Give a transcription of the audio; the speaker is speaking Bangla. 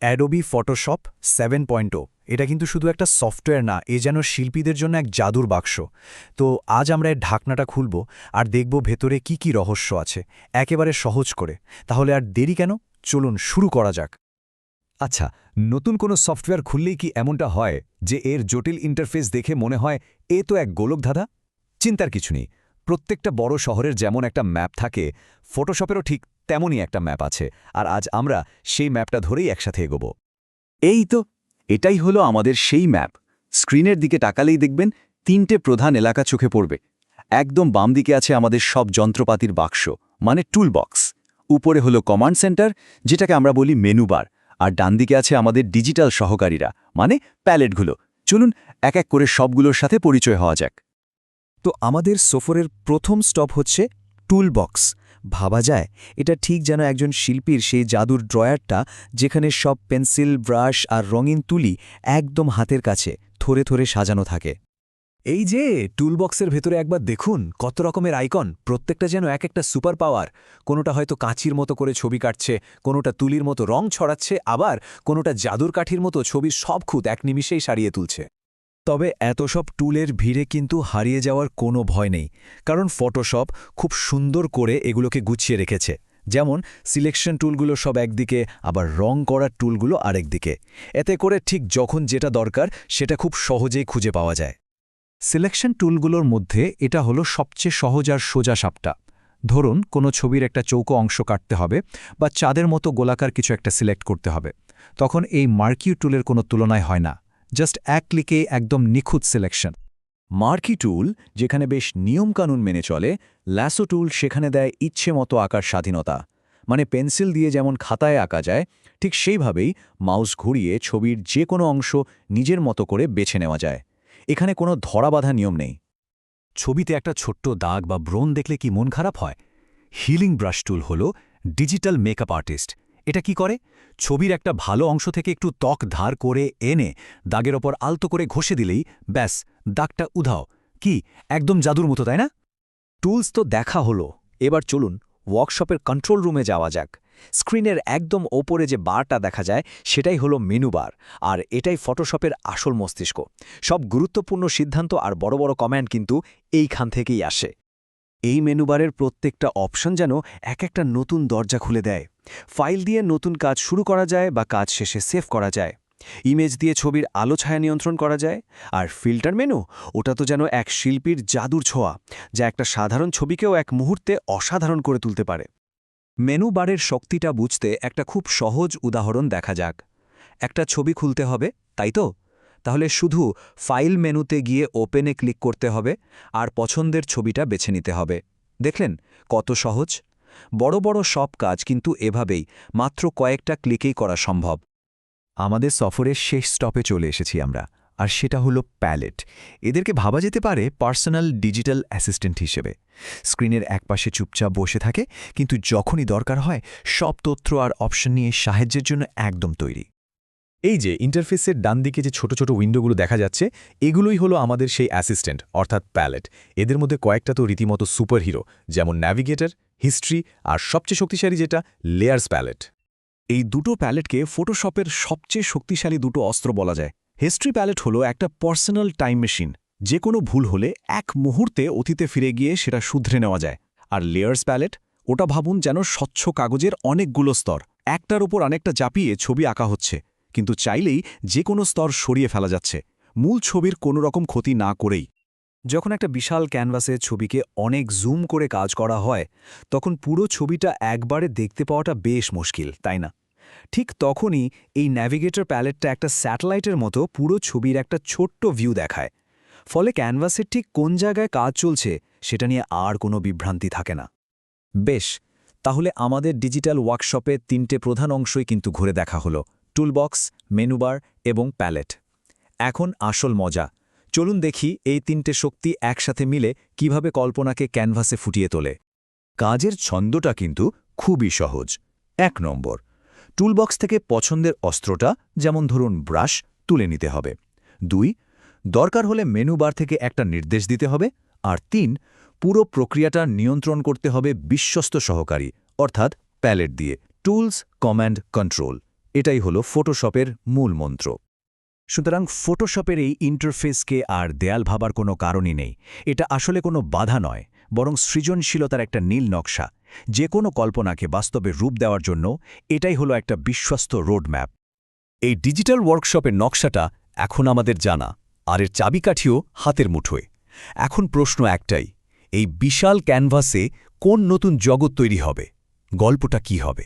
অ্যাডোবি ফটোশপ 7.0 এটা কিন্তু শুধু একটা সফটওয়্যার না, এ যেন শিল্পীদের জন্য এক জাদুর বাক্স। তো আজ আমরা এর ঢাকনাটা খুলব আর দেখব ভেতরে কি কি রহস্য আছে, একেবারে সহজ করে। তাহলে আর দেরি কেন, চলুন শুরু করা যাক। আচ্ছা, নতুন কোনো সফটওয়্যার খুললেই কি এমনটা হয় যে এর জটিল ইন্টারফেস দেখে মনে হয় এ তো এক গোলকধাঁধা? চিন্তার কিছু নেই। প্রত্যেকটা বড় শহরের যেমন একটা ম্যাপ থাকে, ফটোশপেরও ঠিক তেমনই একটা ম্যাপ আছে, আর আজ আমরা সেই ম্যাপটা ধরেই একসাথে এগোব। এই তো, এটাই হলো আমাদের সেই ম্যাপ। স্ক্রিনের দিকে তাকালেই দেখবেন তিনটে প্রধান এলাকা চোখে পড়বে। একদম বাম দিকে আছে আমাদের সব যন্ত্রপাতির বাক্স, মানে টুল বক্স। উপরে হলো কমান্ড সেন্টার, যেটাকে আমরা বলি মেনু বার। আর ডান দিকে আছে আমাদের ডিজিটাল সহকারীরা, মানে প্যালেটগুলো। চলুন এক এক করে সবগুলোর সাথে পরিচয় হওয়া যাক। তো আমাদের সফরের প্রথম স্টপ হচ্ছে টুল বক্স। ভাবা যায় এটা ঠিক যেন একজন শিল্পীর সেই জাদুর ড্রয়ারটা, যেখানে সব পেন্সিল, ব্রাশ আর রঙিন তুলি একদম হাতের কাছে থরে থরে সাজানো থাকে। এই যে টুলবক্সের ভেতরে একবার দেখুন, কত রকমের আইকন, প্রত্যেকটা যেন এক একটা সুপার পাওয়ার। কোনোটা হয়তো কাঁচির মতো করে ছবি কাটছে, কোনোটা তুলির মতো রং ছড়াচ্ছে, আবার কোনোটা জাদুর কাঠির মতো ছবির সব খুঁত এক নিমিষেই সারিয়ে তুলছে। তবে এত সব টুলের ভিড়ে কিন্তু হারিয়ে যাওয়ার কোনো ভয় নেই, কারণ ফটোশপ খুব সুন্দর করে এগুলোকে গুছিয়ে রেখেছে। যেমন সিলেকশন টুলগুলো সব একদিকে, আবার রং করার টুলগুলো আরেকদিকে। এতে করে ঠিক যখন যেটা দরকার সেটা খুব সহজেই খুঁজে পাওয়া যায়। সিলেকশন টুলগুলোর মধ্যে এটা হলো সবচেয়ে সহজ আর সোজা সাপটা। ধরুন কোনো ছবির একটা চৌকো অংশ কাটতে হবে বা চাঁদের মতো গোলাকার কিছু একটা সিলেক্ট করতে হবে, তখন এই মার্কিউ টুলের কোনো তুলনায় হয় না। জাস্ট এক ক্লিকে একদম নিখুঁত সিলেকশন। মার্কি টুল যেখানে বেশ নিয়মকানুন মেনে চলে, ল্যাসো টুল সেখানে দেয় ইচ্ছে মতো আঁকার স্বাধীনতা। মানে পেন্সিল দিয়ে যেমন খাতায় আঁকা যায়, ঠিক সেইভাবেই মাউস ঘুরিয়ে ছবির যে কোনো অংশ নিজের মতো করে বেছে নেওয়া যায়। এখানে কোনো ধরাবাঁধা নিয়ম নেই। ছবিতে একটা ছোট্ট দাগ বা ব্রণ দেখলে কি মন খারাপ হয়? হিলিং ব্রাশ টুল হল ডিজিটাল মেকআপ আর্টিস্ট। এটা কি করে? ছবির একটা ভালো অংশ থেকে একটু ত্বক ধার করে এনে দাগের ওপর আলতো করে ঘষে দিলেই ব্যাস, দাগটা উধাও। কি একদম জাদুর মতো, তাই না? টুলস তো দেখা হলো, এবার চলুন ওয়ার্কশপের কন্ট্রোল রুমে যাওয়া যাক। স্ক্রিনের একদম ওপরে যে বারটা দেখা যায় সেটাই হলো মেনু বার, আর এটাই ফটোশপের আসল মস্তিষ্ক। সব গুরুত্বপূর্ণ সিদ্ধান্ত আর বড় বড় কমান্ড কিন্তু এইখান থেকেই আসে। এই মেনুবারের প্রত্যেকটা অপশন যেন এক একটা নতুন দরজা খুলে দেয়। ফাইল দিয়ে নতুন কাজ শুরু করা যায় বা কাজ শেষে সেভ করা যায়। ইমেজ দিয়ে ছবির আলো ছায়া নিয়ন্ত্রণ করা যায়। আর ফিল্টার মেনু, ওটা তো যেন এক শিল্পীর জাদুর ছোঁয়া, যা একটা সাধারণ ছবিকেও এক মুহূর্তে অসাধারণ করে তুলতে পারে। মেনু বারের শক্তিটা বুঝতে একটা খুব সহজ উদাহরণ দেখা যাক। একটা ছবি খুলতে হবে, তাই তো? তাহলে শুধু ফাইল মেনুতে গিয়ে ওপেনে ক্লিক করতে হবে আর পছন্দের ছবিটা বেছে নিতে হবে। দেখলেন কত সহজ? বড় বড় সব কাজ কিন্তু এভাবেই মাত্র কয়েকটা ক্লিকেই করা সম্ভব। আমাদের সফরের শেষ স্টপে চলে এসেছি আমরা, আর সেটা হলো প্যালেট। এদেরকে ভাবা যেতে পারে পার্সোনাল ডিজিটাল অ্যাসিস্ট্যান্ট হিসেবে। স্ক্রিনের একপাশে চুপচাপ বসে থাকে, কিন্তু যখনই দরকার হয় সব তথ্য আর অপশন নিয়ে সাহায্যের জন্য একদম তৈরি। এই যে ইন্টারফেসের ডান দিকে যে ছোট ছোট উইন্ডোগুলো দেখা যাচ্ছে, এগুলোই হলো আমাদের সেই অ্যাসিস্ট্যান্ট, অর্থাৎ প্যালেট। এদের মধ্যে কয়েকটা তো রীতিমতো সুপারহিরো, যেমন ন্যাভিগেটর, হিস্ট্রি, আর সবচেয়ে শক্তিশালী যেটা লেয়ার্স প্যালেট। এই দুটো প্যালেটকে ফটোশপের সবচেয়ে শক্তিশালী দুটো অস্ত্র বলা যায়। হিস্ট্রি প্যালেট হলো একটা পার্সোনাল টাইম মেশিন, যে কোনো ভুল হলে এক মুহূর্তে অতীতে ফিরে গিয়ে সেটা শুধরে নেওয়া যায়। আর লেয়ার্স প্যালেট, ওটা ভাবুন যেন স্বচ্ছ কাগজের অনেকগুলো স্তর, একটার উপর অনেকটা চাপিয়ে ছবি আঁকা হচ্ছে, কিন্তু চাইলেই যে কোনো স্তর সরিয়ে ফেলা যাচ্ছে, মূল ছবির কোনো রকম ক্ষতি না করেই। যখন একটা বিশাল ক্যানভাসে ছবিকে অনেক জুম করে কাজ করা হয়, তখন পুরো ছবিটা একবারে দেখতে পাওয়াটা বেশ মুশকিল, তাই না? ঠিক তখনই এই ন্যাভিগেটর প্যালেটটা একটা স্যাটেলাইটের মতো পুরো ছবির একটা ছোট্ট ভিউ দেখায়। ফলে ক্যানভাসের ঠিক কোন জায়গায় কাজ চলছে সেটা নিয়ে আর কোনো বিভ্রান্তি থাকে না। বেশ, তাহলে আমাদের ডিজিটাল ওয়ার্কশপে তিনটে প্রধান অংশই কিন্তু ঘুরে দেখা হলো: টুলবক্স, মেনুবার এবং প্যালেট। এখন আসল মজা। চলুন দেখি এই তিনটে শক্তি একসাথে মিলে কিভাবে কল্পনাকে ক্যানভাসে ফুটিয়ে তোলে। কাজের ছন্দটা কিন্তু খুবই সহজ। ১ নম্বর, টুলবক্স থেকে পছন্দের অস্ত্রটা, যেমন ধরুন ব্রাশ, তুলে নিতে হবে। ২, দরকার হলে মেনু বার থেকে একটা নির্দেশ দিতে হবে। আর ৩, পুরো প্রক্রিয়াটা নিয়ন্ত্রণ করতে হবে বিশ্বস্ত সহকারী, অর্থাৎ প্যালেট দিয়ে। টুলস, কমান্ড, কন্ট্রোল, এটাই হলো ফটোশপের মূল মন্ত্র। সুতরাং ফটোশপের এই ইন্টারফেসকে আর দেয়াল ভাবার কোনো কারণই নেই। এটা আসলে কোনো বাধা নয়, বরং সৃজনশীলতার একটা নীল নকশা। যে কোনো কল্পনাকে বাস্তবে রূপ দেওয়ার জন্য এটাই হলো একটা বিশ্বস্ত রোডম্যাপ। এই ডিজিটাল ওয়ার্কশপের নকশাটা এখন আমাদের জানা, আর এর চাবিকাঠিও হাতের মুঠোয়। এখন প্রশ্ন একটাই, এই বিশাল ক্যানভাসে কোন নতুন জগৎ তৈরি হবে? গল্পটা কি হবে?